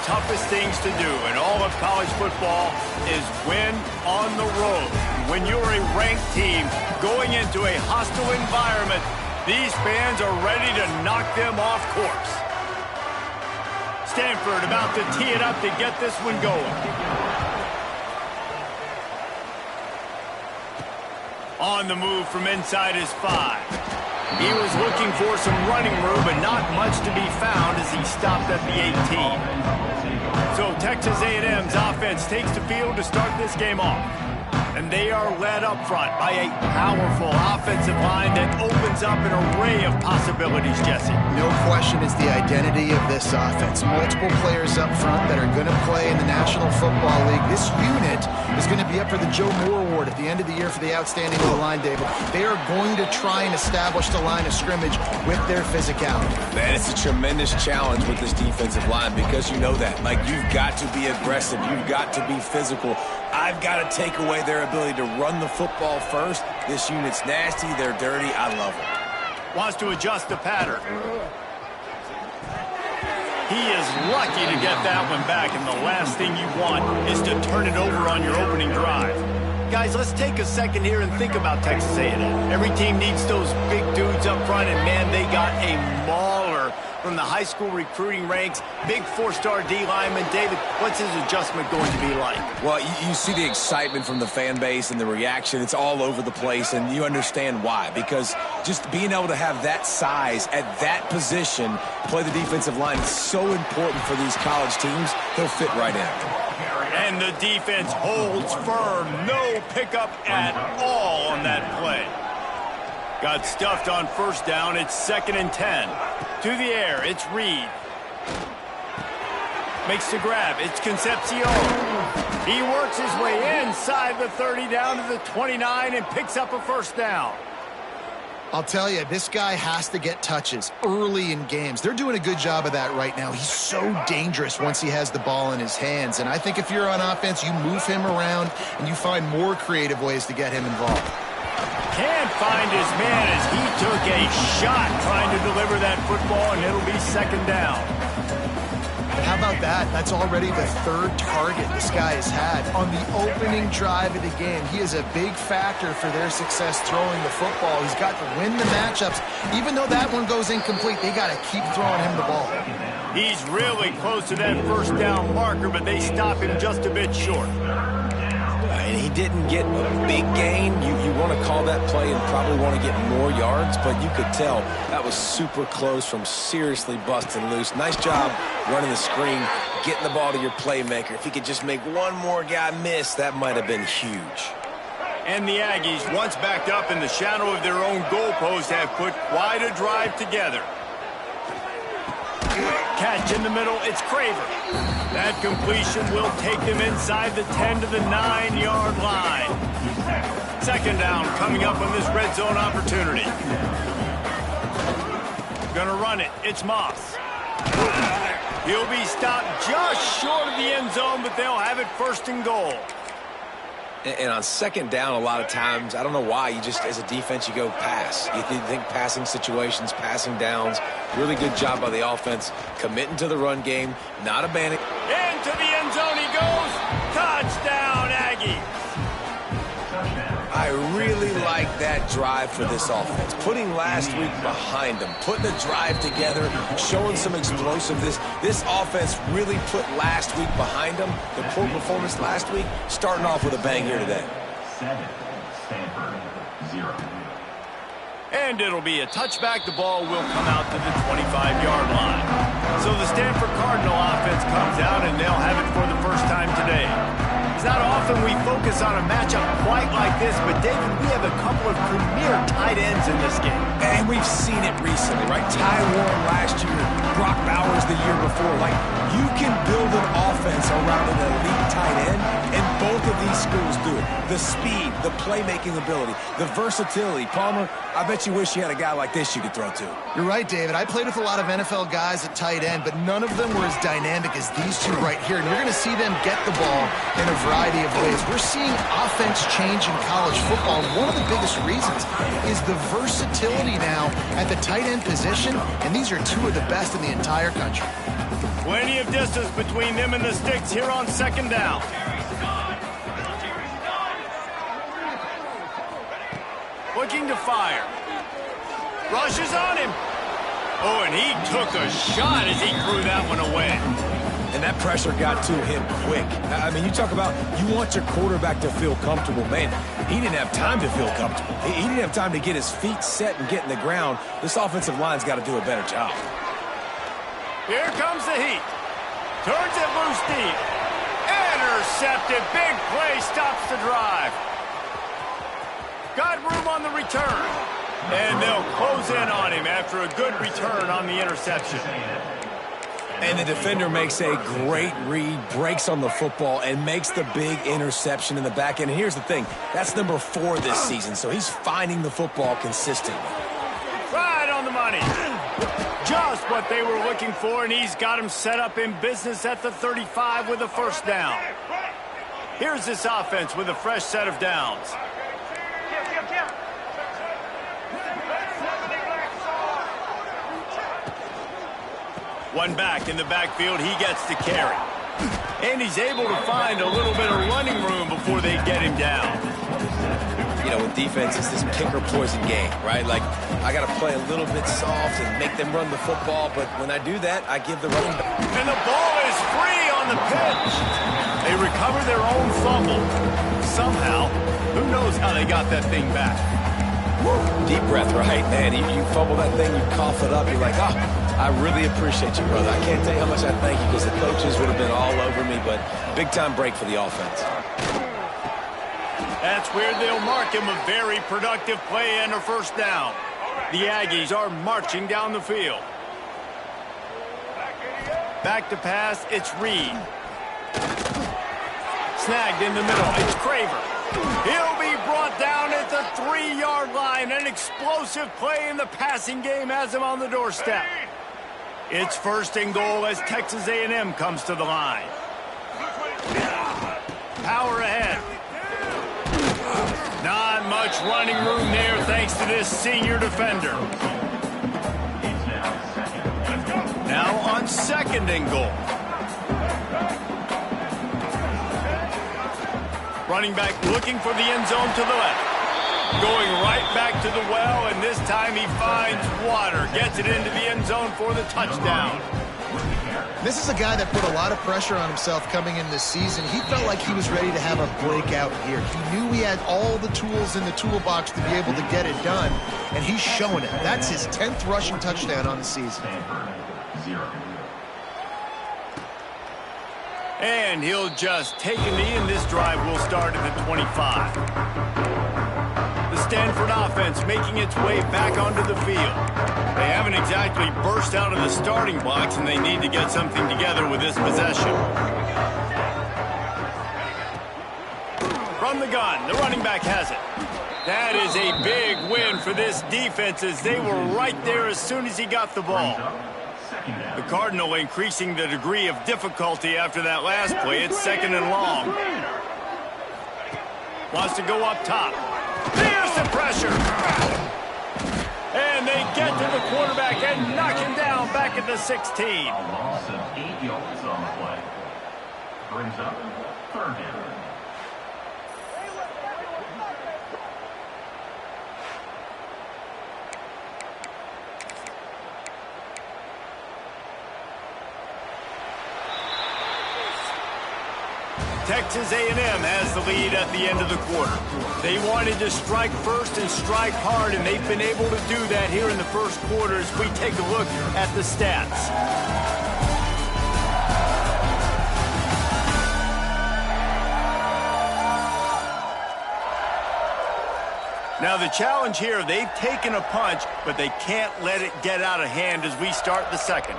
toughest things to do in all of college football is win on the road. When you're a ranked team going into a hostile environment, these fans are ready to knock them off course. Standford about to tee it up to get this one going. On the move from inside his 5. He was looking for some running room, but not much to be found as he stopped at the 18. So Texas A&M's offense takes the field to start this game off. And they are led up front by a powerful offensive line that opens up an array of possibilities, Jesse. No question it's the identity of this offense. Multiple players up front that are going to play in the National Football League. This unit is going to be up for the Joe Moore Award at the end of the year for the outstanding O-line, David. They are going to try and establish the line of scrimmage with their physicality. Man, it's a tremendous challenge with this defensive line because you know that. Like, you've got to be aggressive. You've got to be physical. I've got to take away their ability to run the football first. This unit's nasty. They're dirty. I love it. Wants to adjust the pattern. He is lucky to get that one back, and the last thing you want is to turn it over on your opening drive. Guys, let's take a second here and think about Texas A&M. Every team needs those big dudes up front, and man, they got a mauler from the high school recruiting ranks. Big 4-star D lineman. David, what's his adjustment going to be like? Well, you see the excitement from the fan base and the reaction. It's all over the place, and you understand why. Because just being able to have that size at that position, play the defensive line, is so important for these college teams. He'll fit right in. And the defense holds firm. No pickup at all on that play. Got stuffed on first down. It's 2nd and 10. To the air, it's Reed. Makes the grab. It's Concepcion. He works his way inside the 30 down to the 29 and picks up a first down. I'll tell you, this guy has to get touches early in games. They're doing a good job of that right now. He's so dangerous once he has the ball in his hands. And I think if you're on offense, you move him around and you find more creative ways to get him involved. Can't find his man as he took a shot trying to deliver that football, and it'll be 2nd down. How about that? That's already the 3rd target this guy has had on the opening drive of the game. He is a big factor for their success throwing the football. He's got to win the matchups. Even though that one goes incomplete, they got to keep throwing him the ball. He's really close to that first down marker, but they stop him just a bit short. And he didn't get a big gain. You want to call that play and probably want to get more yards, but you could tell that was super close from seriously busting loose. Nice job running the screen, getting the ball to your playmaker. If he could just make one more guy miss, that might have been huge. And the Aggies, once backed up in the shadow of their own goalpost, have put quite a drive together. Catch in the middle, it's Craver. That completion will take them inside the 10 to the 9-yard line. 2nd down coming up on this red zone opportunity. Gonna run it, it's Moss. He'll be stopped just short of the end zone, but they'll have it 1st and goal. And on 2nd down, a lot of times, I don't know why, you just, as a defense, you go pass. You think passing situations, passing downs. Really good job by the offense, committing to the run game, not abandoning. Into the end zone he goes. Touchdown, Aggies. I really like that drive for this offense. Putting last week behind them, putting a drive together, showing some explosiveness. This offense really put last week behind them. The poor performance last week, starting off with a bang here today. 7, Stanford, 0. And it'll be a touchback. The ball will come out to the 25-yard line. So the Stanford Cardinal offense comes out, and they'll have it for the first time today. It's not often we focus on a matchup quite like this, but David, we have a couple of premier tight ends in this game. And we've seen it recently, right? Ty Warren last year, Brock Bowers the year before. Like, you can build an offense around an elite tight end, and both of these schools do it. The speed, the playmaking ability, the versatility. Palmer, I bet you wish you had a guy like this you could throw to. You're right, David. I played with a lot of NFL guys at tight end, but none of them were as dynamic as these two right here. And you're going to see them get the ball in a variety of ways. We're seeing offense change in college football. And one of the biggest reasons is the versatility now at the tight end position. And these are two of the best in the entire country. Plenty of distance between them and the sticks here on second down. Looking to fire. Rushes on him. Oh, and he took a shot as he threw that one away. And that pressure got to him quick. I mean, you talk about you want your quarterback to feel comfortable. Man, he didn't have time to feel comfortable. He didn't have time to get his feet set and get in the ground. This offensive line's got to do a better job. Here comes the heat. Turns it loose deep. Intercepted. Big play stops the drive. Got room on the return. And they'll close in on him after a good return on the interception. And the defender makes a great read, breaks on the football, and makes the big interception in the back end. And here's the thing. That's number 4 this season, so he's finding the football consistently. Right on the money. Just what they were looking for, and he's got him set up in business at the 35 with a first down. Here's this offense with a fresh set of downs. One back in the backfield, he gets to carry. And he's able to find a little bit of running room before they get him down. You know, with defense, it's this pick or poison game, right? Like, I got to play a little bit soft and make them run the football, but when I do that, I give the running back. And the ball is free on the pitch. They recover their own fumble. Somehow, who knows how they got that thing back. Woo. Deep breath, right? Man, you fumble that thing, you cough it up, you're like, oh, I really appreciate you, brother. I can't tell you how much I thank you because the coaches would have been all over me, but big-time break for the offense. That's where they'll mark him a very productive play and a first down. The Aggies are marching down the field. Back to pass, it's Reed. Snagged in the middle, it's Craver. He'll be brought down at the 3-yard line. An explosive play in the passing game has him on the doorstep. It's first and goal as Texas A&M comes to the line. Power ahead. Not much running room there thanks to this senior defender. Now on second and goal. Running back looking for the end zone to the left. Going right back to the well, and this time he finds water. Gets it into the end zone for the touchdown. This is a guy that put a lot of pressure on himself coming in this season. He felt like he was ready to have a breakout year. He knew he had all the tools in the toolbox to be able to get it done, and he's showing it. That's his 10th rushing touchdown on the season. Standford, 0. And he'll just take a knee, and this drive will start at the 25. The Standford offense making its way back onto the field. They haven't exactly burst out of the starting blocks, and they need to get something together with this possession. From the gun, the running back has it. That is a big win for this defense as they were right there as soon as he got the ball. The Cardinal increasing the degree of difficulty after that last play. It's second and long. Wants to go up top. There's the pressure. And they get to the quarterback and knock him down back at the 16. A loss of 8 yards on the play. Brings up third down. Texas A&M has the lead at the end of the quarter. They wanted to strike first and strike hard, and they've been able to do that here in the first quarter as we take a look at the stats. Now the challenge here, they've taken a punch, but they can't let it get out of hand as we start the second.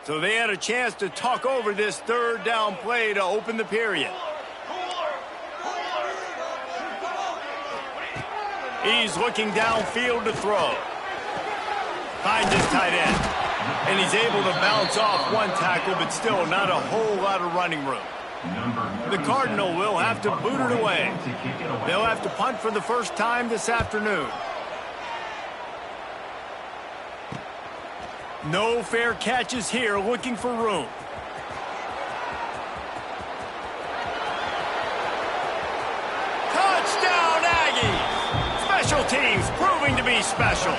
So they had a chance to talk over this third down play to open the period. He's looking downfield to throw. Finds his tight end. And he's able to bounce off one tackle, but still not a whole lot of running room. The Cardinal will have to boot it away. They'll have to punt for the first time this afternoon. No fair catches here, looking for room. Touchdown, Aggies! Special teams proving to be special.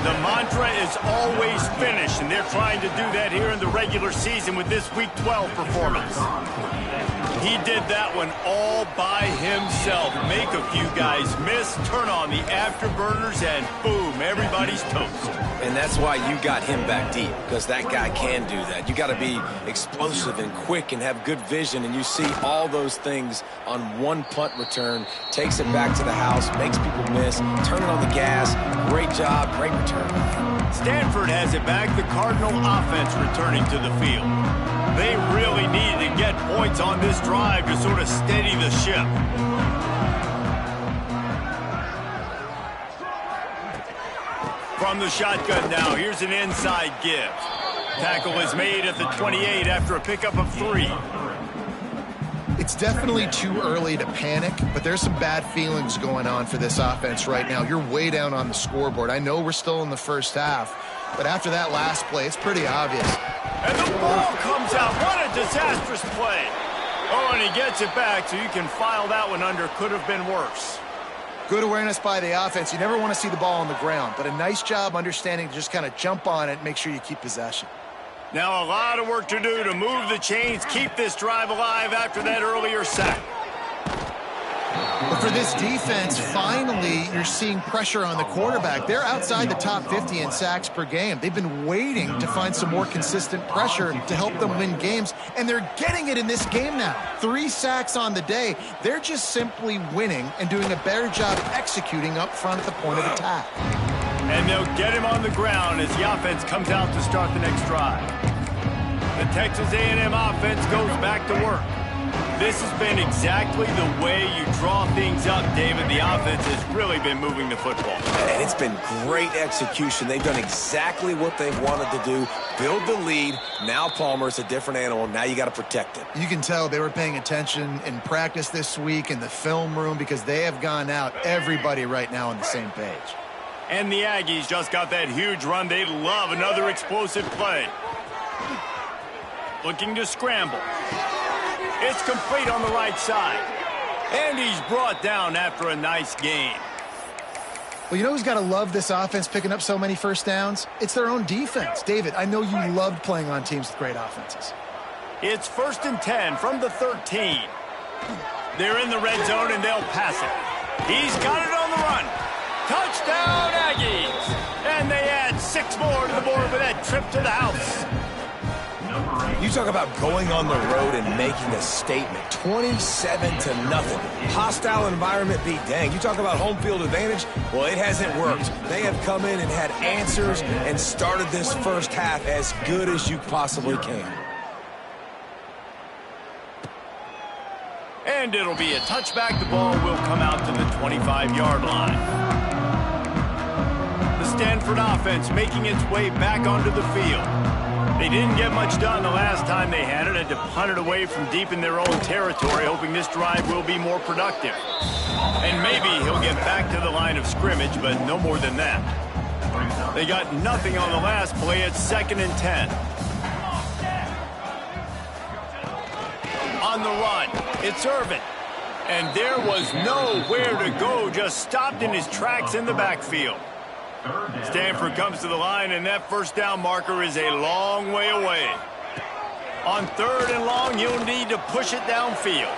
The mantra is always finish, and they're trying to do that here in the regular season with this Week 12 performance. He did that one all by himself. Make a few guys miss, turn on the afterburners, and boom, everybody's toast. And that's why you got him back deep, because that guy can do that. You got to be explosive and quick and have good vision, and you see all those things on one punt return. Takes it back to the house, makes people miss, turning on the gas. Great job, great return. Standford has it back, the Cardinal offense returning to the field. They really needed to get points on this drive to sort of steady the ship. From the shotgun now, here's an inside give. Tackle is made at the 28 after a pickup of 3. It's definitely too early to panic, but there's some bad feelings going on for this offense right now. You're way down on the scoreboard. I know we're still in the first half, but after that last play, it's pretty obvious. And the ball comes out. What a disastrous play. Oh, and he gets it back, so you can file that one under. Could have been worse. Good awareness by the offense. You never want to see the ball on the ground, but a nice job understanding to just kind of jump on it and make sure you keep possession. Now a lot of work to do to move the chains, keep this drive alive after that earlier sack. But for this defense, finally, you're seeing pressure on the quarterback. They're outside the top 50 in sacks per game. They've been waiting to find some more consistent pressure to help them win games, and they're getting it in this game now. 3 sacks on the day. They're just simply winning and doing a better job executing up front the point of attack. And they'll get him on the ground as the offense comes out to start the next drive. The Texas A&M offense goes back to work. This has been exactly the way you draw things up, David. The offense has really been moving the football. And it's been great execution. They've done exactly what they've wanted to do. Build the lead. Now Palmer's a different animal. Now you got to protect it. You can tell they were paying attention in practice this week in the film room because they have gone out, everybody right now on the same page. And the Aggies just got that huge run. They love another explosive play. Looking to scramble. It's complete on the right side. And he's brought down after a nice gain. Well, you know who's got to love this offense picking up so many first downs? It's their own defense. David, I know you loved playing on teams with great offenses. It's 1st and 10 from the 13. They're in the red zone, and they'll pass it. He's got it on the run. Touchdown, Aggies! And they add 6 more to the board with that trip to the house. You talk about going on the road and making a statement. 27-0. Hostile environment be dang. You talk about home field advantage. Well, it hasn't worked. They have come in and had answers and started this first half as good as you possibly can. And it'll be a touchback. The ball will come out to the 25-yard line. The Standford offense making its way back onto the field. They didn't get much done the last time they had it. Had to punt it away from deep in their own territory, hoping this drive will be more productive. And maybe he'll get back to the line of scrimmage, but no more than that. They got nothing on the last play. It's 2nd and 10. On the run, it's Irvin. And there was nowhere to go, just stopped in his tracks in the backfield. Standford comes to the line, and that first down marker is a long way away. On 3rd and long, you'll need to push it downfield.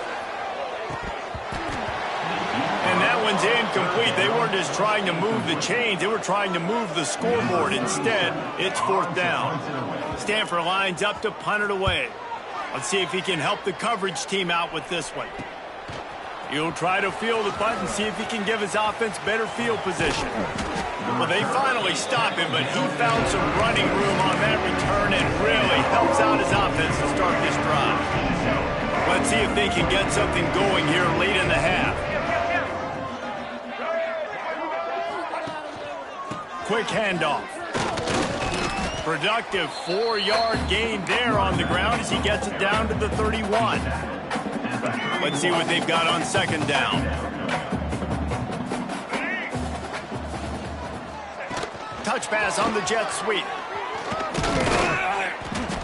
And that one's incomplete. They weren't just trying to move the chains. They were trying to move the scoreboard. Instead, it's 4th down. Standford lines up to punt it away. Let's see if he can help the coverage team out with this one. He'll try to field the punt and see if he can give his offense better field position. Well, they finally stop him, but he found some running room on that return and really helps out his offense to start this drive. Let's see if they can get something going here late in the half. Quick handoff. Productive 4-yard gain there on the ground as he gets it down to the 31. Let's see what they've got on second down. Touch pass on the jet sweep.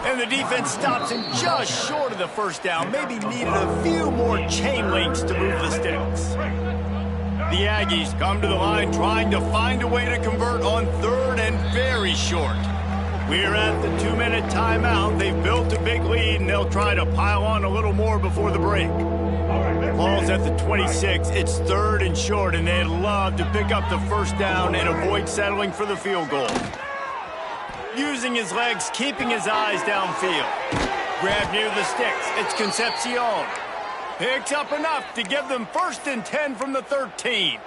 And the defense stops him just short of the first down. Maybe needed a few more chain links to move the sticks. The Aggies come to the line trying to find a way to convert on third and very short. We're at the 2-minute timeout. They've built a big lead, and they'll try to pile on a little more before the break. Ball's at the 26. It's third and short, and they'd love to pick up the first down and avoid settling for the field goal. Using his legs, keeping his eyes downfield. Grab near the sticks. It's Concepcion. Picks up enough to give them 1st and 10 from the 13.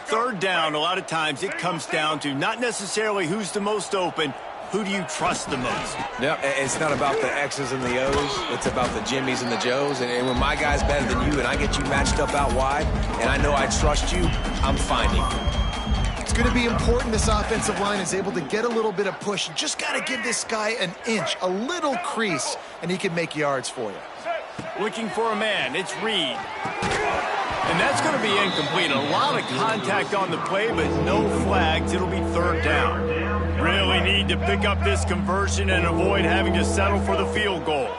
Third down, a lot of times it comes down to not necessarily who's the most open, who do you trust the most? Yeah, it's not about the X's and the O's. It's about the Jimmies and the Joes. And when my guy's better than you and I get you matched up out wide and I know I trust you, I'm finding you. It's going to be important this offensive line is able to get a little bit of push. Just got to give this guy an inch, a little crease, and he can make yards for you. Looking for a man. It's Reed. And that's going to be incomplete. A lot of contact on the play, but no flags. It'll be third down. Really need to pick up this conversion and avoid having to settle for the field goal.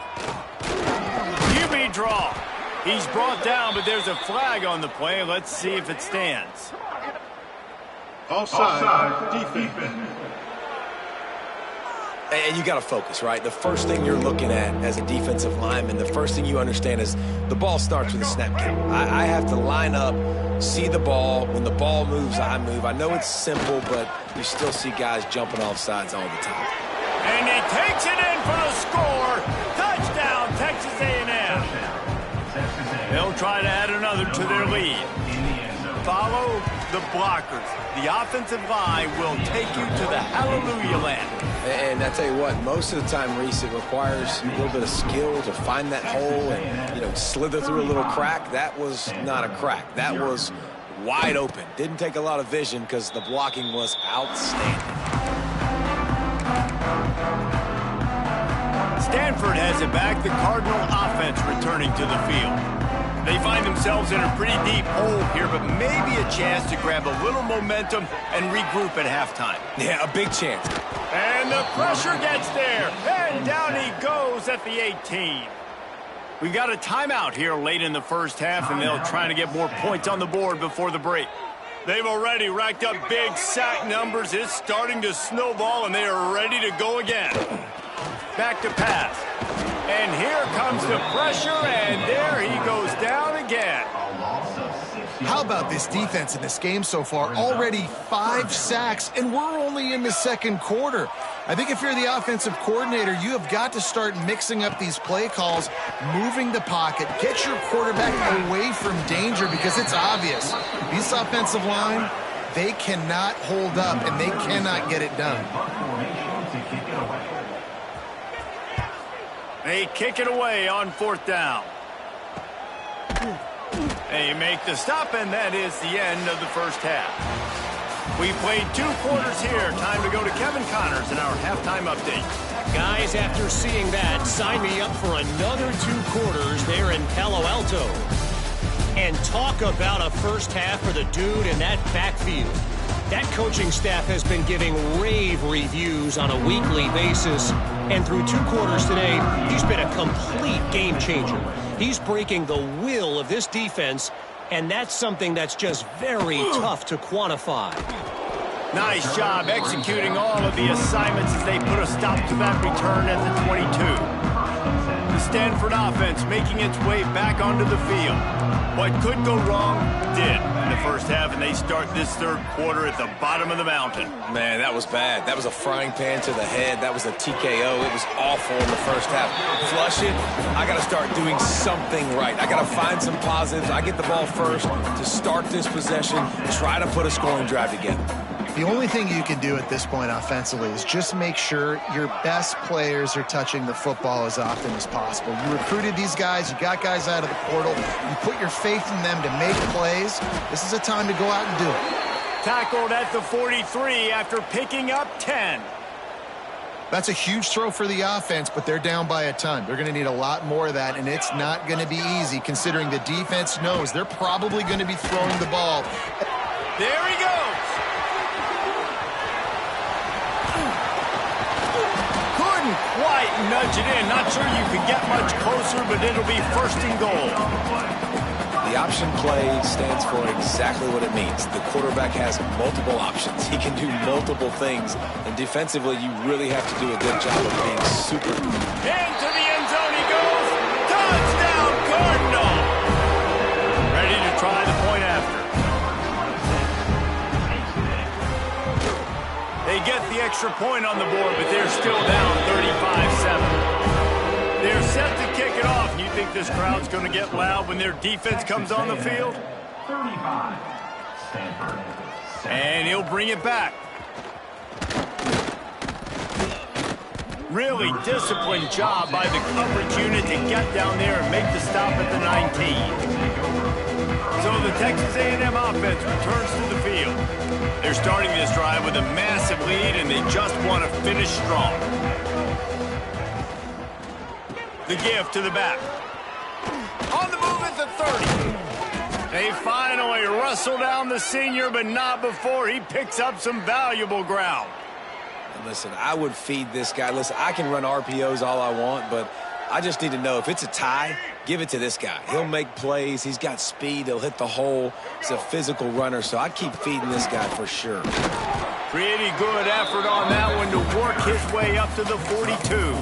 QB draw. He's brought down, but there's a flag on the play. Let's see if it stands. Offside, defense. And you got to focus, right? The first thing you're looking at as a defensive lineman, the first thing you understand is the ball starts with a snap count. I have to line up, see the ball. When the ball moves, I move. I know it's simple, but you still see guys jumping off sides all the time. And he takes it in for the score. Touchdown, Texas A&M. They'll try to add another to their lead. Follow the blockers. The offensive line will take you to the hallelujah land. And I tell you what, most of the time, Reese, it requires a little bit of skill to find that hole and, slither through a little crack. That was not a crack. That was wide open. Didn't take a lot of vision because the blocking was outstanding. Standford has it back. The Cardinal offense returning to the field. They find themselves in a pretty deep hole here, but maybe a chance to grab a little momentum and regroup at halftime. Yeah, a big chance. And the pressure gets there, and down he goes at the 18. We've got a timeout here late in the first half, and they'll try to get more points on the board before the break. They've already racked up big sack numbers. It's starting to snowball, and they are ready to go again. Back to pass. And here comes the pressure, and there he goes down again. How about this defense in this game so far? Already 5 sacks, and we're only in the second quarter. I think if you're the offensive coordinator, you have got to start mixing up these play calls, moving the pocket, get your quarterback away from danger because it's obvious. This offensive line, they cannot hold up, and they cannot get it done. They kick it away on fourth down. They make the stop, and that is the end of the first half. We played 2 quarters here. Time to go to Kevin Connors in our halftime update. Guys, after seeing that, sign me up for another 2 quarters there in Palo Alto. And talk about a first half for the dude in that backfield. That coaching staff has been giving rave reviews on a weekly basis. And through 2 quarters today, he's been a complete game changer. He's breaking the will of this defense, and that's something that's just very tough to quantify. Nice job executing all of the assignments as they put a stop to that return at the 22. The Standford offense making its way back onto the field. What could go wrong did in the first half, and they start this third quarter at the bottom of the mountain. Man, that was bad. That was a frying pan to the head. That was a TKO. It was awful in the first half. Flush it. I got to start doing something right. I got to find some positives. I get the ball first to start this possession, try to put a scoring drive together. The only thing you can do at this point offensively is just make sure your best players are touching the football as often as possible. You recruited these guys. You got guys out of the portal. You put your faith in them to make plays. This is a time to go out and do it. Tackled at the 43 after picking up 10. That's a huge throw for the offense, but they're down by a ton. They're going to need a lot more of that, and it's not going to be easy considering the defense knows they're probably going to be throwing the ball. There he goes. Couldn't quite nudge it in. Not sure you could get much closer, but it'll be first and goal. The option play stands for exactly what it means. The quarterback has multiple options. He can do multiple things, and defensively, you really have to do a good job of being super. Into the end zone he goes. Touchdown, Cardinal. Ready to try the point after. They get the extra point on the board, but they're still down 35-7. They're set to kick it off. You think this crowd's going to get loud when their defense comes on the field? 35. Standford. And he'll bring it back. Really disciplined job by the coverage unit to get down there and make the stop at the 19. So the Texas A&M offense returns to the field. They're starting this drive with a massive lead, and they just want to finish strong. The give to the back. On the move at the 30. They finally wrestle down the senior, but not before he picks up some valuable ground. And listen, I would feed this guy. Listen, I can run RPOs all I want, but I just need to know if it's a tie, give it to this guy. He'll make plays. He's got speed. He'll hit the hole. He's a physical runner, so I'd keep feeding this guy for sure. Pretty good effort on that one to work his way up to the 42.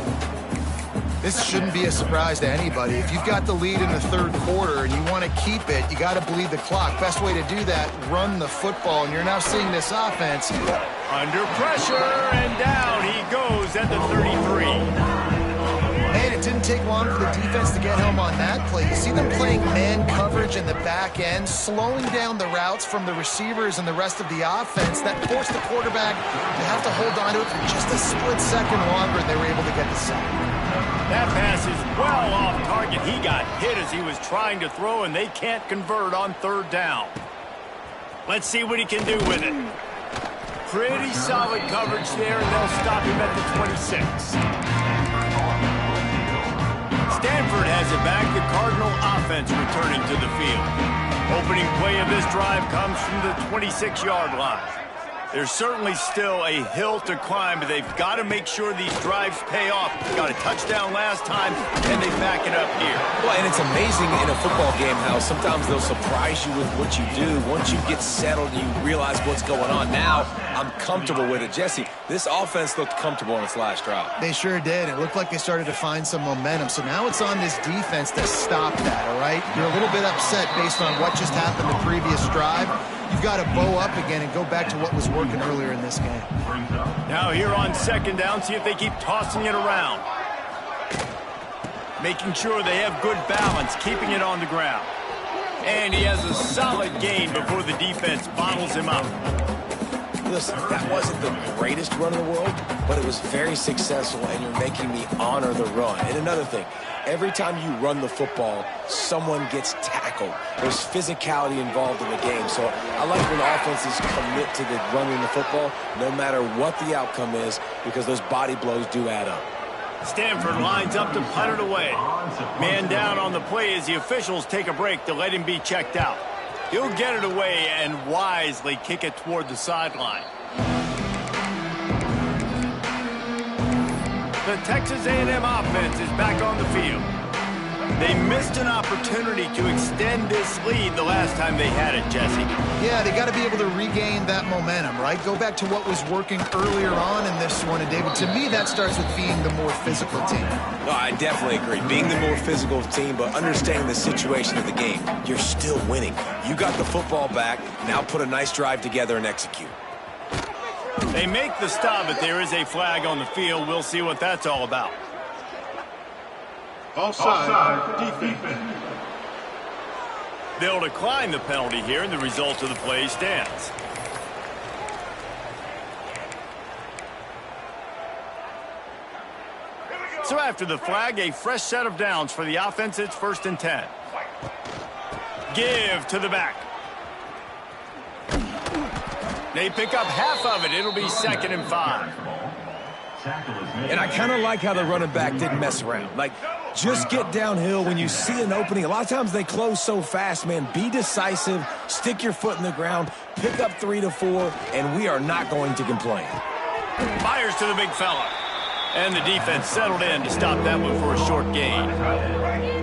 This shouldn't be a surprise to anybody. If you've got the lead in the third quarter and you want to keep it, you got to bleed the clock. Best way to do that, run the football. And you're now seeing this offense. Under pressure, and down he goes at the 33. Man, it didn't take long for the defense to get home on that play. You see them playing man coverage in the back end, slowing down the routes from the receivers and the rest of the offense. That forced the quarterback to have to hold on to it for just a split second longer, and they were able to get the sack. That pass is well off target. He got hit as he was trying to throw, and they can't convert on third down. Let's see what he can do with it. Pretty solid coverage there, and they'll stop him at the 26. Stanford has it back. The Cardinal offense returning to the field. Opening play of this drive comes from the 26-yard line. There's certainly still a hill to climb, but they've got to make sure these drives pay off. Got a touchdown last time, and they back it up here. Well, and it's amazing in a football game how sometimes they'll surprise you with what you do. Once you get settled, you realize what's going on. Now, I'm comfortable with it. Jesse, this offense looked comfortable in its last drive. They sure did. It looked like they started to find some momentum. So now it's on this defense to stop that, all right? You're a little bit upset based on what just happened the previous drive. You've got to bow up again and go back to what was working earlier in this game. Now here on second down, see if they keep tossing it around. Making sure they have good balance, keeping it on the ground. And he has a solid gain before the defense bottles him up. Listen, that wasn't the greatest run in the world, but it was very successful, and you're making me honor the run. And another thing, every time you run the football, someone gets tackled. There's physicality involved in the game. So I like when offenses commit to the running the football, no matter what the outcome is, because those body blows do add up. Stanford lines up to punt it away. Man down on the play as the officials take a break to let him be checked out. He'll get it away and wisely kick it toward the sideline. The Texas A&M offense is back on the field. They missed an opportunity to extend this lead the last time they had it, Jesse. Yeah, they got to be able to regain that momentum, right? Go back to what was working earlier on in this one. And, David, to me, that starts with being the more physical team. No, I definitely agree. Being the more physical team, but understanding the situation of the game. You're still winning. You got the football back. Now put a nice drive together and execute. They make the stop, but there is a flag on the field. We'll see what that's all about. Offside, defense. They'll decline the penalty here, and the result of the play stands. So after the flag, a fresh set of downs for the offense. It's 1st and 10. Give to the back. They pick up half of it. It'll be 2nd and 5. And I kind of like how the running back didn't mess around. Like, just get downhill when you see an opening. A lot of times they close so fast, man. Be decisive, stick your foot in the ground, pick up 3 to 4, and we are not going to complain. Fires to the big fella. And the defense settled in to stop that one for a short gain.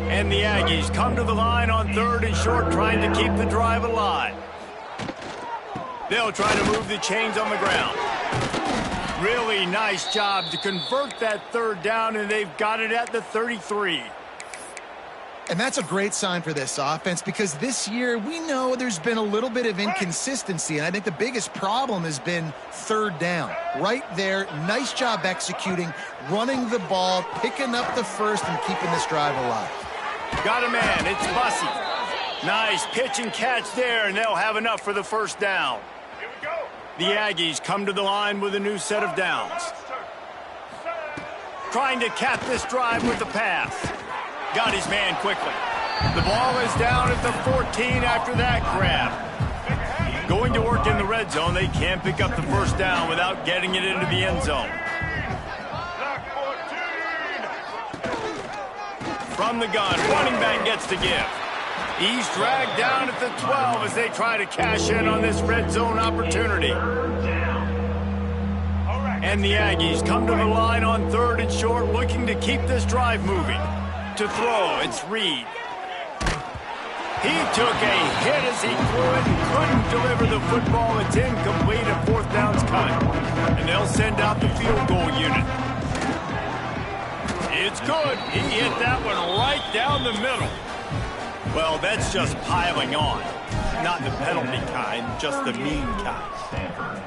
And the Aggies come to the line on 3rd and short, trying to keep the drive alive. They'll try to move the chains on the ground. Really nice job to convert that 3rd down, and they've got it at the 33. And that's a great sign for this offense, because this year we know there's been a little bit of inconsistency, and I think the biggest problem has been 3rd down. Right there, nice job executing, running the ball, picking up the 1st, and keeping this drive alive. Got a man, it's Bussey. Nice pitch and catch there, and they'll have enough for the 1st down. The Aggies come to the line with a new set of downs. Trying to cap this drive with the pass. Got his man quickly. The ball is down at the 14 after that grab. Going to work in the red zone. They can't pick up the 1st down without getting it into the end zone. From the gun, running back gets to give. He's dragged down at the 12 as they try to cash in on this red zone opportunity. And the Aggies come to the line on 3rd and short, looking to keep this drive moving. To throw, it's Reed. He took a hit as he threw it and couldn't deliver the football. It's incomplete, and 4th down's coming. And they'll send out the field goal unit. It's good. He hit that one right down the middle. Well, that's just piling on. Not the penalty kind, just the mean kind.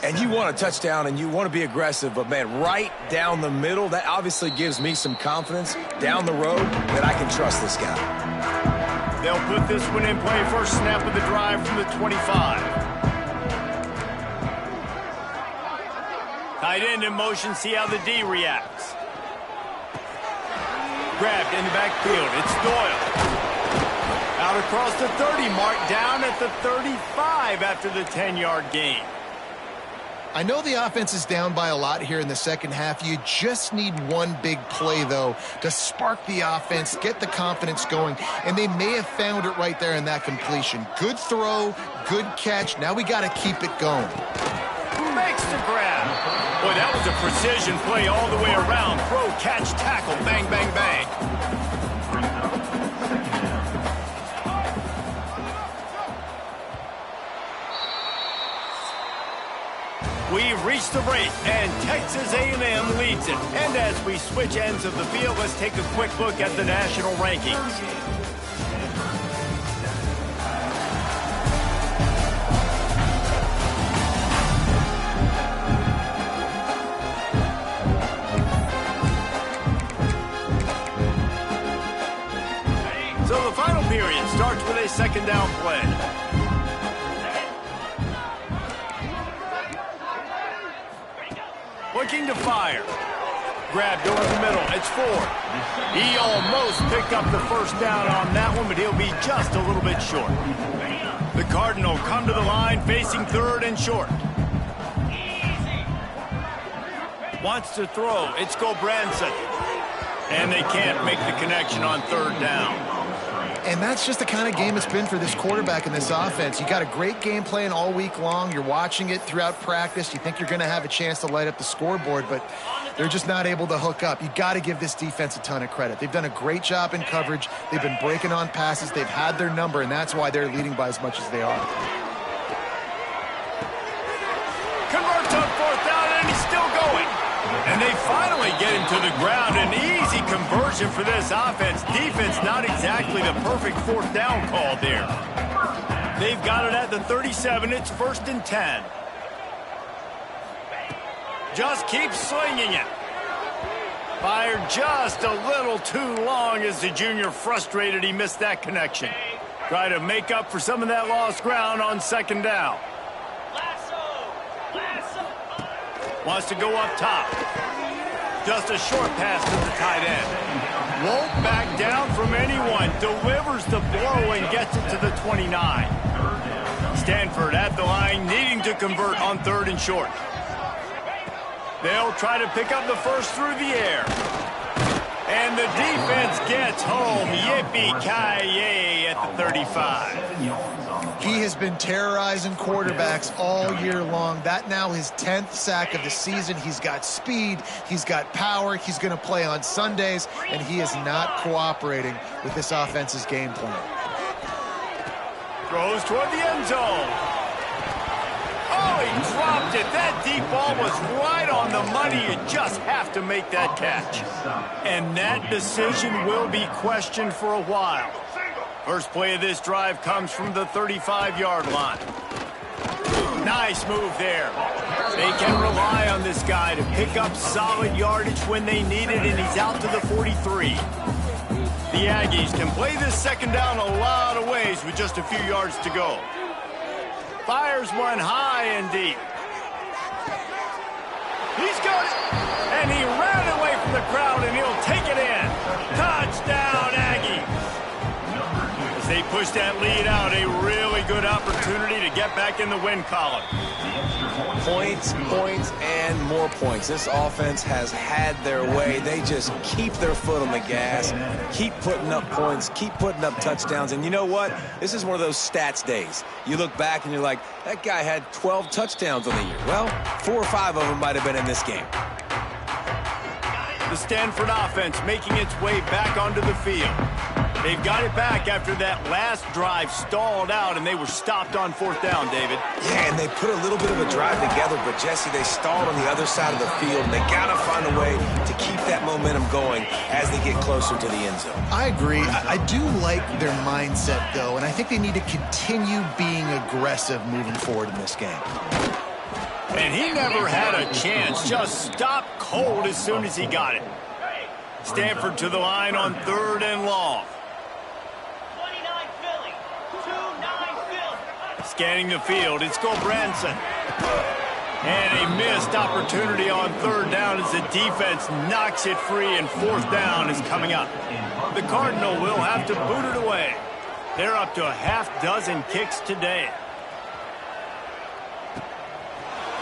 And you want a touchdown and you want to be aggressive, but, man, right down the middle, that obviously gives me some confidence down the road that I can trust this guy. They'll put this one in play. First snap of the drive from the 25. Tight end in motion, see how the D reacts. Grabbed in the backfield, it's Doyle. Out across the 30 mark, down at the 35 after the 10-yard gain. I know the offense is down by a lot here in the second half. You just need one big play, though, to spark the offense, get the confidence going, and they may have found it right there in that completion. Good throw, good catch. Now we got to keep it going. Makes the grab. Boy, that was a precision play all the way around. Throw, catch, tackle, bang, bang, bang. We've reached the break, and Texas A&M leads it. And as we switch ends of the field, let's take a quick look at the national rankings. So the final period starts with a 2nd down play. Looking to fire. Grabbed over the middle. It's Ford. He almost picked up the 1st down on that one, but he'll be just a little bit short. The Cardinal come to the line facing 3rd and short. Wants to throw. It's Gobranson. And they can't make the connection on 3rd down. And that's just the kind of game it's been for this quarterback in this offense. You got a great game plan all week long. You're watching it throughout practice. You think you're going to have a chance to light up the scoreboard, but they're just not able to hook up. You got to give this defense a ton of credit. They've done a great job in coverage. They've been breaking on passes. They've had their number, and that's why they're leading by as much as they are. Converts on 4th down, and he's still going. And they finally get him to the ground. An easy conversion for this offense. Defense not exactly the perfect 4th down call there. They've got it at the 37. It's 1st and 10. Just keep slinging it. Fired just a little too long as the junior frustrated he missed that connection. Try to make up for some of that lost ground on 2nd down. Wants to go up top. Just a short pass to the tight end. Won't back down from anyone. Delivers the blow and gets it to the 29. Standford at the line, needing to convert on 3rd and short. They'll try to pick up the first through the air. And the defense gets home. Yippee-ki-yay at the 35. He has been terrorizing quarterbacks all year long. That now his 10th sack of the season. He's got speed. He's got power. He's going to play on Sundays, and he is not cooperating with this offense's game plan. Throws toward the end zone. Oh, he dropped it. That deep ball was right on the money. You just have to make that catch. And that decision will be questioned for a while. First play of this drive comes from the 35-yard line. Nice move there. They can rely on this guy to pick up solid yardage when they need it, and he's out to the 43. The Aggies can play this second down a lot of ways with just a few yards to go. Fires one high and deep. He's got it. And he ran away from the crowd, and he'll take it in. Touchdown, Aggies. As they push that lead out, a really good opportunity to get back in the win column. Points, points, and more points. This offense has had their way. They just keep their foot on the gas, keep putting up points, keep putting up touchdowns. And you know what? This is one of those stats days. You look back and you're like, that guy had 12 touchdowns on the year. Well, 4 or 5 of them might have been in this game. The Standford offense making its way back onto the field. They've got it back after that last drive stalled out, and they were stopped on 4th down, David. Yeah, and they put a little bit of a drive together, but, Jesse, they stalled on the other side of the field, and they got to find a way to keep that momentum going as they get closer to the end zone. I agree. I do like their mindset, though, and I think they need to continue being aggressive moving forward in this game. And he never had a chance. Just stopped cold as soon as he got it. Standford to the line on 3rd and long. Scanning the field, it's Branson. And a missed opportunity on 3rd down as the defense knocks it free, and 4th down is coming up. The Cardinal will have to boot it away. They're up to a half-dozen kicks today.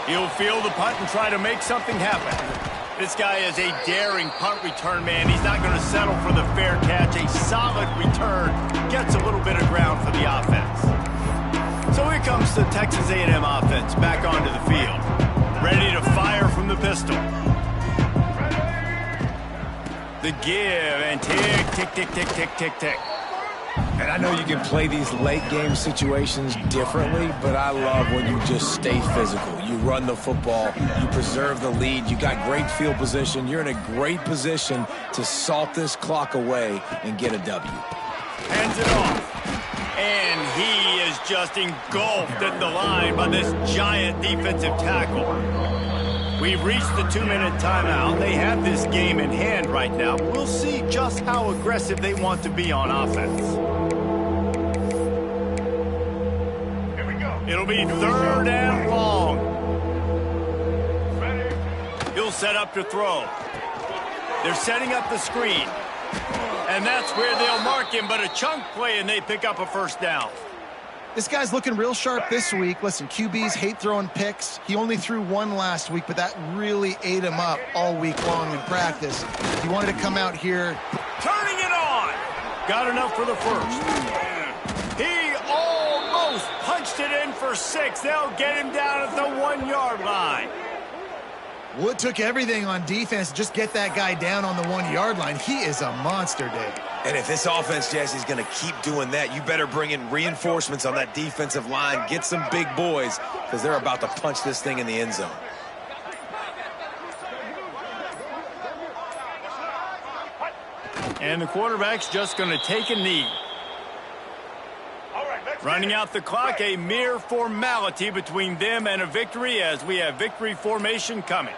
He'll field the punt and try to make something happen. This guy is a daring punt return man. He's not going to settle for the fair catch. A solid return gets a little bit of ground for the offense. So here comes the Texas A&M offense back onto the field. Ready to fire from the pistol. The give and tick, tick, tick, tick, tick, tick, tick. And I know you can play these late-game situations differently, but I love when you just stay physical. You run the football, you preserve the lead, you got great field position, you're in a great position to salt this clock away and get a W. Hands it off. And he is just engulfed at the line by this giant defensive tackle. We've reached the 2-minute timeout. They have this game in hand right now. We'll see just how aggressive they want to be on offense. Here we go. It'll be 3rd and long. He'll set up to throw. They're setting up the screen. And that's where they'll mark him, but a chunk play, and they pick up a 1st down. This guy's looking real sharp this week. Listen, QBs hate throwing picks. He only threw 1 last week, but that really ate him up all week long in practice. He wanted to come out here. Turning it on. Got enough for the 1st. He almost punched it in for 6. They'll get him down at the 1-yard line. Well, it took everything on defense to just get that guy down on the 1-yard line. He is a monster, Dave. And if this offense, Jesse, is going to keep doing that, you better bring in reinforcements on that defensive line. Get some big boys, because they're about to punch this thing in the end zone. And the quarterback's just going to take a knee. Running out the clock, a mere formality between them and a victory as we have victory formation coming.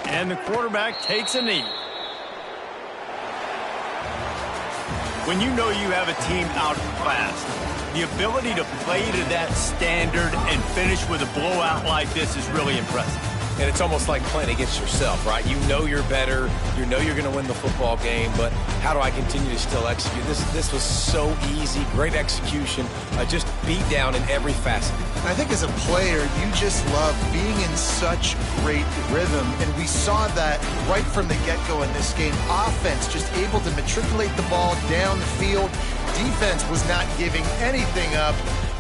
And the quarterback takes a knee. When you know you have a team outclassed, the ability to play to that standard and finish with a blowout like this is really impressive. And it's almost like playing against yourself, right? You know you're better. You know you're going to win the football game, but how do I continue to still execute? This was so easy, great execution, just beat down in every facet. I think as a player, you just love being in such great rhythm, and we saw that right from the get-go in this game. Offense just able to matriculate the ball down the field. Defense was not giving anything up.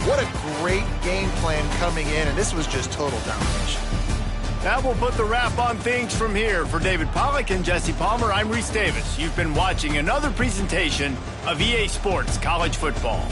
What a great game plan coming in, and this was just total domination. That will put the wrap on things from here. For David Pollack and Jesse Palmer, I'm Reese Davis. You've been watching another presentation of EA Sports College Football.